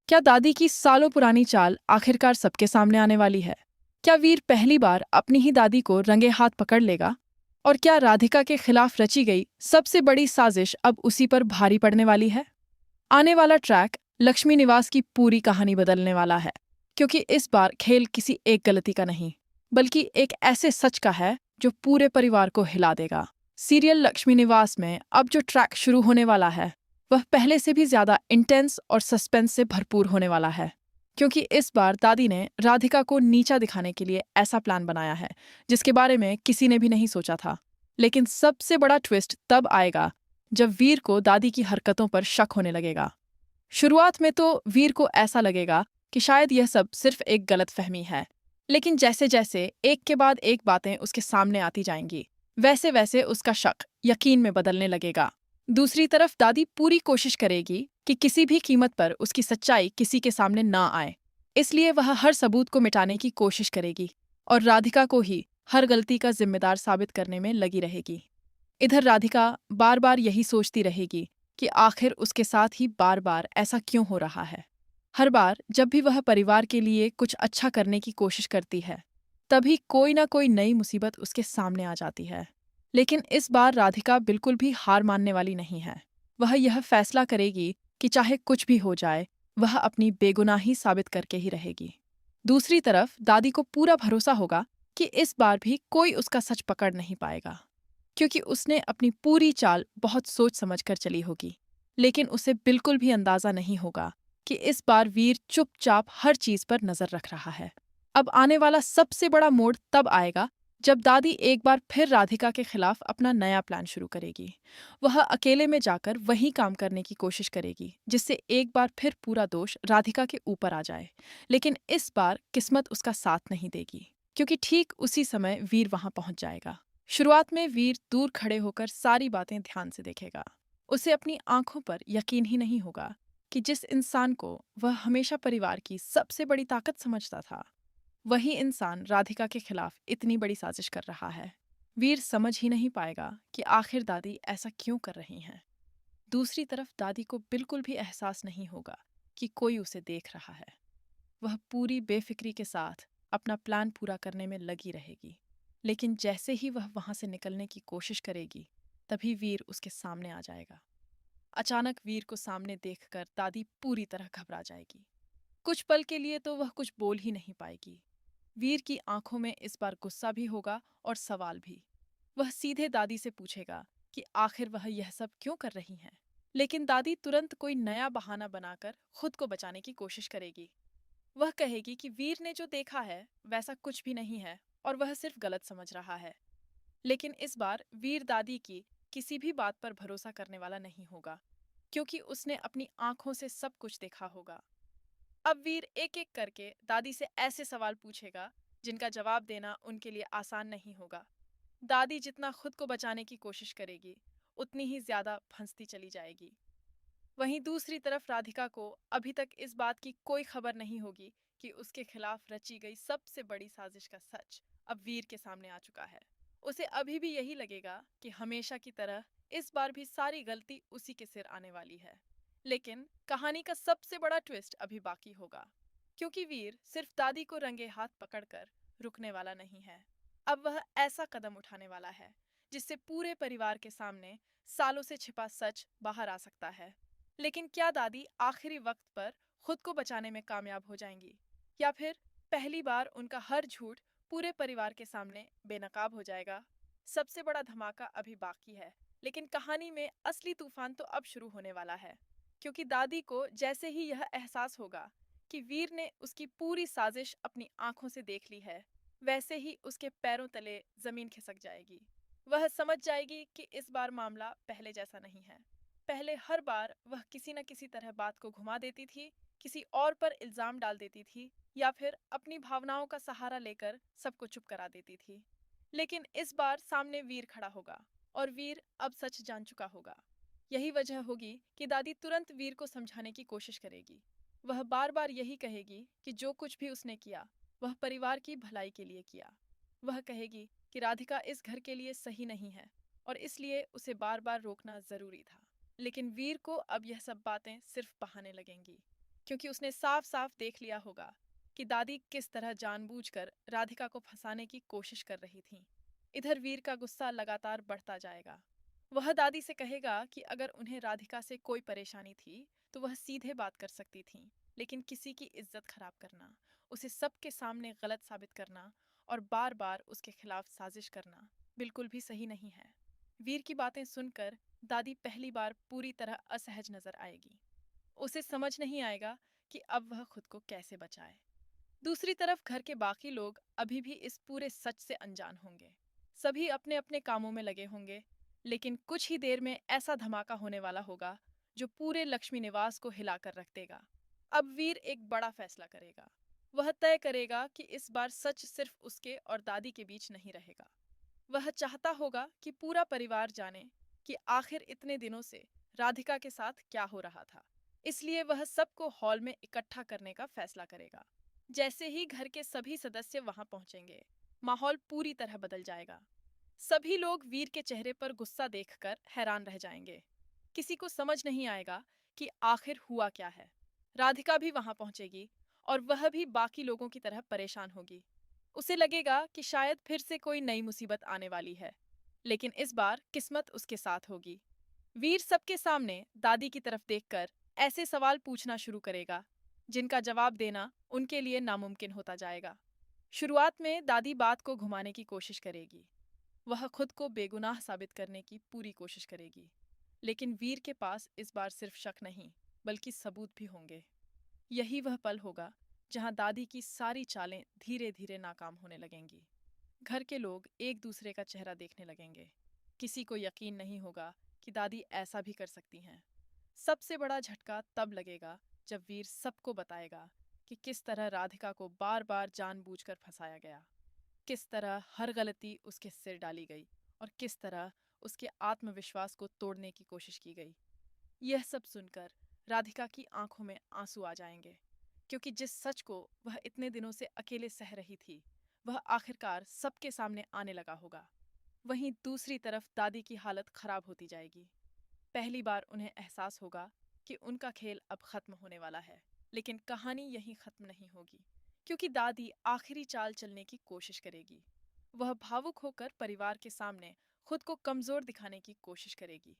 क्या दादी की सालों पुरानी चाल आखिरकार सबके सामने आने वाली है? क्या वीर पहली बार अपनी ही दादी को रंगे हाथ पकड़ लेगा? और क्या राधिका के खिलाफ रची गई सबसे बड़ी साजिश अब उसी पर भारी पड़ने वाली है? आने वाला ट्रैक लक्ष्मी निवास की पूरी कहानी बदलने वाला है, क्योंकि इस बार खेल किसी एक गलती का नहीं, बल्कि एक ऐसे सच का है जो पूरे परिवार को हिला देगा। सीरियल लक्ष्मी निवास में अब जो ट्रैक शुरू होने वाला है, वह पहले से भी ज्यादा इंटेंस और सस्पेंस से भरपूर होने वाला है, क्योंकि इस बार दादी ने राधिका को नीचा दिखाने के लिए ऐसा प्लान बनाया है जिसके बारे में किसी ने भी नहीं सोचा था। लेकिन सबसे बड़ा ट्विस्ट तब आएगा जब वीर को दादी की हरकतों पर शक होने लगेगा। शुरुआत में तो वीर को ऐसा लगेगा कि शायद यह सब सिर्फ एक गलतफहमी है, लेकिन जैसे जैसे एक के बाद एक बातें उसके सामने आती जाएंगी, वैसे वैसे उसका शक यकीन में बदलने लगेगा। दूसरी तरफ दादी पूरी कोशिश करेगी कि किसी भी कीमत पर उसकी सच्चाई किसी के सामने ना आए, इसलिए वह हर सबूत को मिटाने की कोशिश करेगी और राधिका को ही हर गलती का जिम्मेदार साबित करने में लगी रहेगी। इधर राधिका बार बार यही सोचती रहेगी कि आखिर उसके साथ ही बार बार ऐसा क्यों हो रहा है। हर बार जब भी वह परिवार के लिए कुछ अच्छा करने की कोशिश करती है, तभी कोई ना कोई नई मुसीबत उसके सामने आ जाती है। लेकिन इस बार राधिका बिल्कुल भी हार मानने वाली नहीं है। वह यह फैसला करेगी कि चाहे कुछ भी हो जाए, वह अपनी बेगुनाही साबित करके ही रहेगी। दूसरी तरफ दादी को पूरा भरोसा होगा कि इस बार भी कोई उसका सच पकड़ नहीं पाएगा, क्योंकि उसने अपनी पूरी चाल बहुत सोच समझकर चली होगी। लेकिन उसे बिल्कुल भी अंदाजा नहीं होगा कि इस बार वीर चुपचाप हर चीज पर नजर रख रहा है। अब आने वाला सबसे बड़ा मोड़ तब आएगा जब दादी एक बार फिर राधिका के खिलाफ अपना नया प्लान शुरू करेगी। वह अकेले में जाकर वही काम करने की कोशिश करेगी जिससे एक बार फिर पूरा दोष राधिका के ऊपर आ जाए। लेकिन इस बार किस्मत उसका साथ नहीं देगी, क्योंकि ठीक उसी समय वीर वहां पहुंच जाएगा। शुरुआत में वीर दूर खड़े होकर सारी बातें ध्यान से देखेगा। उसे अपनी आंखों पर यकीन ही नहीं होगा कि जिस इंसान को वह हमेशा परिवार की सबसे बड़ी ताकत समझता था, वही इंसान राधिका के खिलाफ इतनी बड़ी साजिश कर रहा है। वीर समझ ही नहीं पाएगा कि आखिर दादी ऐसा क्यों कर रही हैं। दूसरी तरफ दादी को बिल्कुल भी एहसास नहीं होगा कि कोई उसे देख रहा है। वह पूरी बेफिक्री के साथ अपना प्लान पूरा करने में लगी रहेगी। लेकिन जैसे ही वह वहां से निकलने की कोशिश करेगी, तभी वीर उसके सामने आ जाएगा। अचानक वीर को सामने देखकर दादी पूरी तरह घबरा जाएगी। कुछ पल के लिए तो वह कुछ बोल ही नहीं पाएगी। वीर की आंखों में इस बार गुस्सा भी होगा और सवाल भी। वह सीधे दादी से पूछेगा कि आखिर वह यह सब क्यों कर रही हैं। लेकिन दादी तुरंत कोई नया बहाना बनाकर खुद को बचाने की कोशिश करेगी। वह कहेगी कि वीर ने जो देखा है वैसा कुछ भी नहीं है और वह सिर्फ गलत समझ रहा है। लेकिन इस बार वीर दादी की किसी भी बात पर भरोसा करने वाला नहीं होगा, क्योंकि उसने अपनी आंखों से सब कुछ देखा होगा। अब वीर एक एक करके दादी से ऐसे सवाल पूछेगा जिनका जवाब देना उनके लिए आसान नहीं होगा। दादी जितना खुद को बचाने की कोशिश करेगी, उतनी ही ज्यादा फंसती चली जाएगी। वहीं दूसरी तरफ राधिका को अभी तक इस बात की कोई खबर नहीं होगी कि उसके खिलाफ रची गई सबसे बड़ी साजिश का सच अब वीर के सामने आ चुका है। उसे अभी भी यही लगेगा कि हमेशा की तरह इस बार भी सारी गलती उसी के सिर आने वाली है। लेकिन कहानी का सबसे बड़ा ट्विस्ट अभी बाकी होगा, क्योंकि वीर सिर्फ दादी को रंगे हाथ पकड़कर रुकने वाला नहीं है। अब वह ऐसा कदम उठाने वाला है जिससे पूरे परिवार के सामने सालों से छिपा सच बाहर आ सकता है। लेकिन क्या दादी आखिरी वक्त पर खुद को बचाने में कामयाब हो जाएंगी, या फिर पहली बार उनका हर झूठ पूरे परिवार के सामने बेनकाब हो जाएगा? सबसे बड़ा धमाका अभी बाकी है, लेकिन कहानी में असली तूफान तो अब शुरू होने वाला है, क्योंकि दादी को जैसे ही यह एहसास होगा कि वीर ने उसकी पूरी साजिश अपनी आंखों से देख ली है, वैसे ही उसके पैरों तले जमीन खिसक जाएगी। वह समझ जाएगी कि इस बार मामला पहले जैसा नहीं है। पहले हर बार वह किसी न किसी तरह बात को घुमा देती थी, किसी और पर इल्जाम डाल देती थी, या फिर अपनी भावनाओं का सहारा लेकर सबको चुप करा देती थी। लेकिन इस बार सामने वीर खड़ा होगा और वीर अब सच जान चुका होगा। यही वजह होगी कि दादी तुरंत वीर को समझाने की कोशिश करेगी। वह बार बार यही कहेगी कि जो कुछ भी उसने किया, वह परिवार की भलाई के लिए किया। वह कहेगी कि राधिका इस घर के लिए सही नहीं है और इसलिए उसे बार बार रोकना जरूरी था। लेकिन वीर को अब यह सब बातें सिर्फ बहाने लगेंगी, क्योंकि उसने साफ साफ देख लिया होगा कि दादी किस तरह जानबूझकर राधिका को फंसाने की कोशिश कर रही थी। इधर वीर का गुस्सा लगातार बढ़ता जाएगा। वह दादी से कहेगा कि अगर उन्हें राधिका से कोई परेशानी थी तो वह सीधे बात कर सकती थी, लेकिन किसी की इज्जत खराब करना, उसे सबके सामने गलत साबित करना और बार बार उसके खिलाफ साजिश करना बिल्कुल भी सही नहीं है। वीर की बातें सुनकर दादी पहली बार पूरी तरह असहज नजर आएगी। उसे समझ नहीं आएगा कि अब वह खुद को कैसे बचाए। दूसरी तरफ घर के बाकी लोग अभी भी इस पूरे सच से अनजान होंगे। सभी अपने अपने कामों में लगे होंगे, लेकिन कुछ ही देर में ऐसा धमाका होने वाला होगा जो पूरे लक्ष्मी निवास को हिलाकर रख देगा। अब वीर एक बड़ा फैसला करेगा। वह तय करेगा कि इस बार सच सिर्फ उसके और दादी के बीच नहीं रहेगा। वह चाहता होगा कि पूरा परिवार जाने कि आखिर इतने दिनों से राधिका के साथ क्या हो रहा था। इसलिए वह सबको हॉल में इकट्ठा करने का फैसला करेगा। जैसे ही घर के सभी सदस्य वहां पहुंचेंगे, माहौल पूरी तरह बदल जाएगा। सभी लोग वीर के चेहरे पर गुस्सा देखकर हैरान रह जाएंगे। किसी को समझ नहीं आएगा कि आखिर हुआ क्या है। राधिका भी वहां पहुंचेगी और वह भी बाकी लोगों की तरह परेशान होगी। उसे लगेगा कि शायद फिर से कोई नई मुसीबत आने वाली है, लेकिन इस बार किस्मत उसके साथ होगी। वीर सबके सामने दादी की तरफ देखकर ऐसे सवाल पूछना शुरू करेगा जिनका जवाब देना उनके लिए नामुमकिन होता जाएगा। शुरुआत में दादी बात को घुमाने की कोशिश करेगी। वह खुद को बेगुनाह साबित करने की पूरी कोशिश करेगी, लेकिन वीर के पास इस बार सिर्फ शक नहीं, बल्कि सबूत भी होंगे। यही वह पल होगा जहां दादी की सारी चालें धीरे धीरे नाकाम होने लगेंगी। घर के लोग एक दूसरे का चेहरा देखने लगेंगे। किसी को यकीन नहीं होगा कि दादी ऐसा भी कर सकती हैं। सबसे बड़ा झटका तब लगेगा जब वीर सबको बताएगा कि किस तरह राधिका को बार बार जानबूझकर फंसाया गया, किस तरह हर गलती उसके सिर डाली गई और किस तरह उसके आत्मविश्वास को तोड़ने की कोशिश की गई। यह सब सुनकर राधिका की आंखों में आंसू आ जाएंगे, क्योंकि जिस सच को वह इतने दिनों से अकेले सह रही थी, वह आखिरकार सबके सामने आने लगा होगा। वहीं दूसरी तरफ दादी की हालत खराब होती जाएगी। पहली बार उन्हें एहसास होगा कि उनका खेल अब खत्म होने वाला है, लेकिन कहानी यहीं खत्म नहीं होगी, क्योंकि दादी आखिरी चाल चलने की कोशिश करेगी। वह भावुक होकर परिवार के सामने खुद को कमजोर दिखाने की कोशिश करेगी।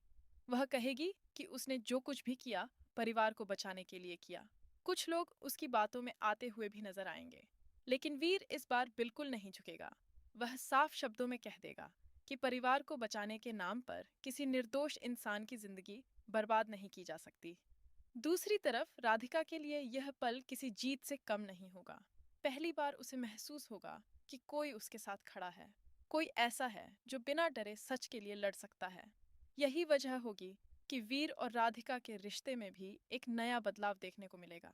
वह कहेगी कि उसने जो कुछ भी किया परिवार को बचाने के लिए किया। कुछ लोग उसकी बातों में आते हुए भी नजर आएंगे, लेकिन वीर इस बार बिल्कुल नहीं झुकेगा। वह साफ शब्दों में कह देगा कि परिवार को बचाने के नाम पर किसी निर्दोष इंसान की जिंदगी बर्बाद नहीं की जा सकती। दूसरी तरफ राधिका के लिए यह पल किसी जीत से कम नहीं होगा। पहली बार उसे महसूस होगा कि कोई उसके साथ खड़ा है, कोई ऐसा है जो बिना डरे सच के लिए लड़ सकता है। यही वजह होगी कि वीर और राधिका के रिश्ते में भी एक नया बदलाव देखने को मिलेगा।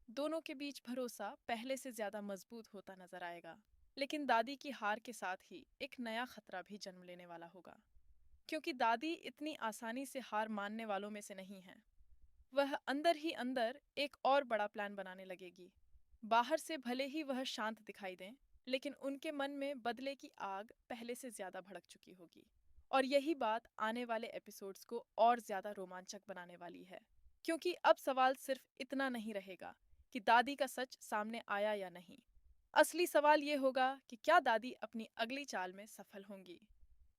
दोनों के बीच भरोसा पहले से ज्यादा मजबूत होता नजर आएगा। लेकिन दादी की हार के साथ ही एक नया खतरा भी जन्म लेने वाला होगा, क्योंकि दादी इतनी आसानी से हार मानने वालों में से नहीं है। वह अंदर ही अंदर एक और बड़ा प्लान बनाने लगेगी। बाहर से भले ही वह शांत दिखाई दें, लेकिन उनके मन में बदले की आग पहले से ज्यादा भड़क चुकी होगी। और यही बात आने वाले एपिसोड्स को और ज्यादा रोमांचक बनाने वाली है, क्योंकि अब सवाल सिर्फ इतना नहीं रहेगा कि दादी का सच सामने आया या नहीं। असली सवाल ये होगा कि क्या दादी अपनी अगली चाल में सफल होंगी।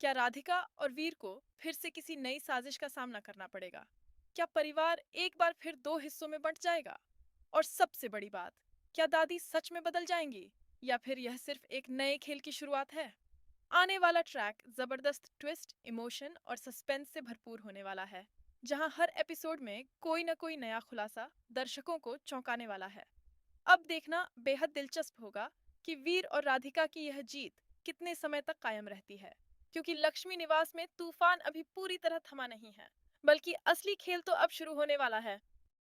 क्या राधिका और वीर को फिर से किसी नई साजिश का सामना करना पड़ेगा? क्या परिवार एक बार फिर दो हिस्सों में बंट जाएगा? और सबसे बड़ी बात, क्या दादी सच में बदल जाएंगी या फिर यह सिर्फ एक नए खेल की शुरुआत है? आने वाला ट्रैक जबरदस्त ट्विस्ट, इमोशन और सस्पेंस से भरपूर होने वाला है, जहां हर एपिसोड में कोई न कोई नया खुलासा दर्शकों को चौंकाने वाला है। अब देखना बेहद दिलचस्प होगा कि वीर और राधिका की यह जीत कितने समय तक कायम रहती है, क्योंकि लक्ष्मी निवास में तूफान अभी पूरी तरह थमा नहीं है, बल्कि असली खेल तो अब शुरू होने वाला है।